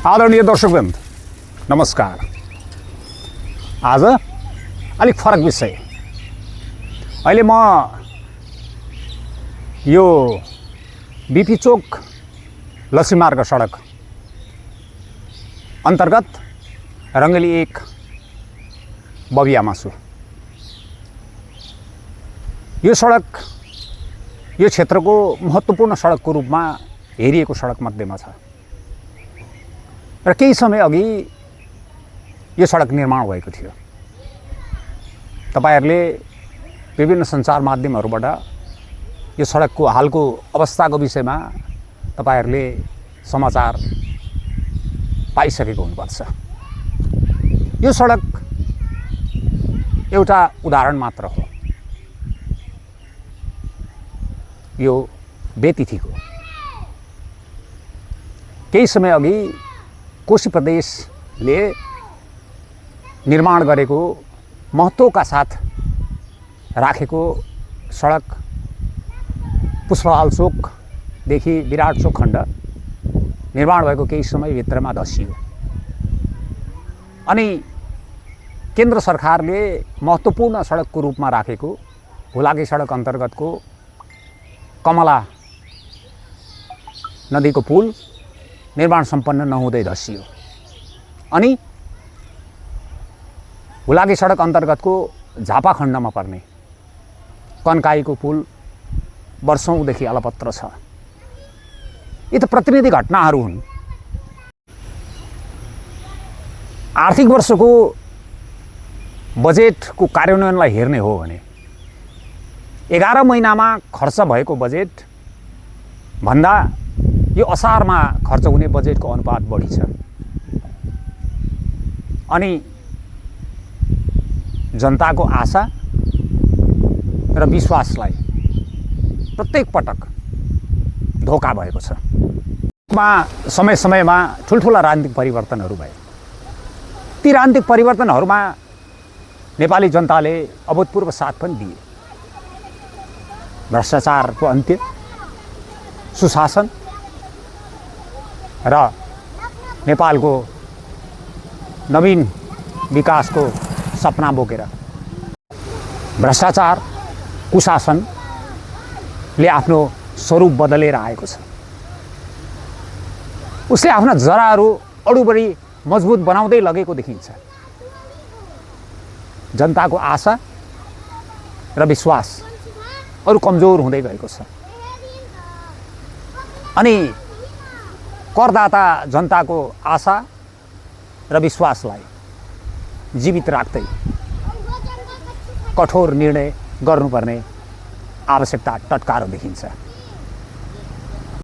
आदरणीय दर्शकवृन्द नमस्कार। आज अलिक फरक विषय। अहिले म यो बीपी चोक लक्ष्मीमार्ग सडक अन्तर्गत रङ्गली 1 बबियामा छु। यो सडक यो क्षेत्रको महत्त्वपूर्ण सडकको रूपमा हेरिएको सडक मध्येमा छ र केही समय अघि यो सडक निर्माण भएको थियो। तपाईहरुले विभिन्न सञ्चार माध्यमहरूबाट यो सडकको हालको अवस्थाको विषयमा तपाईहरुले समाचार पाइसकेको हुनुपर्छ। यो सडक एउटा उदाहरण मात्र हो। यो बेतिथीको केही समय अघि कोशी प्रदेशले निर्माण गरेको महत्त्वका साथ राखेको सडक पुष्पलाल चोकदेखि विराट चोक खण्ड निर्माण भएको केही समयभित्रमा धसियो अनि केन्द्र सरकारले महत्त्वपूर्ण सडकको रूपमा राखेको हुलाकी सडक अन्तर्गतको कमला नदीको पुल निर्माण सम्पन्न नहुँदै धसियो अनि हुलाकी सडक अन्तर्गतको झापा खण्डमा पर्ने कन्काईको पुल वर्षौंदेखि अलपत्र छ। यी त प्रतिनिधि घटनाहरू हुन्। आर्थिक वर्षको बजेटको कार्यान्वयनलाई हेर्ने हो भने 11 महिनामा खर्च भएको बजेट भन्दा यो असारमा खर्च हुने बजेटको अनुपात बढी छ अनि जनताको आशा र विश्वासलाई प्रत्येक पटक धोका भएको छ। समय समयमा ठुलठुला राजनीतिक परिवर्तनहरू भए। ती राजनीतिक परिवर्तनहरूमा नेपाली जनताले अभूतपूर्व साथ पनि दिए। भ्रष्टाचारको अन्त्य, सुशासन र नेपालको नवीन विकासको सपना बोकेर भ्रष्टाचार कुशासनले आफ्नो स्वरूप बदलेर आएको छ। उसले आफ्ना जराहरू अरू बढी मजबुत बनाउँदै लगेको देखिन्छ। जनताको आशा र विश्वास अरू कमजोर हुँदै गएको छ अनि करदाता जनताको आशा र विश्वासलाई जीवित राख्दै कठोर निर्णय गर्नुपर्ने आवश्यकता टटकारो देखिन्छ।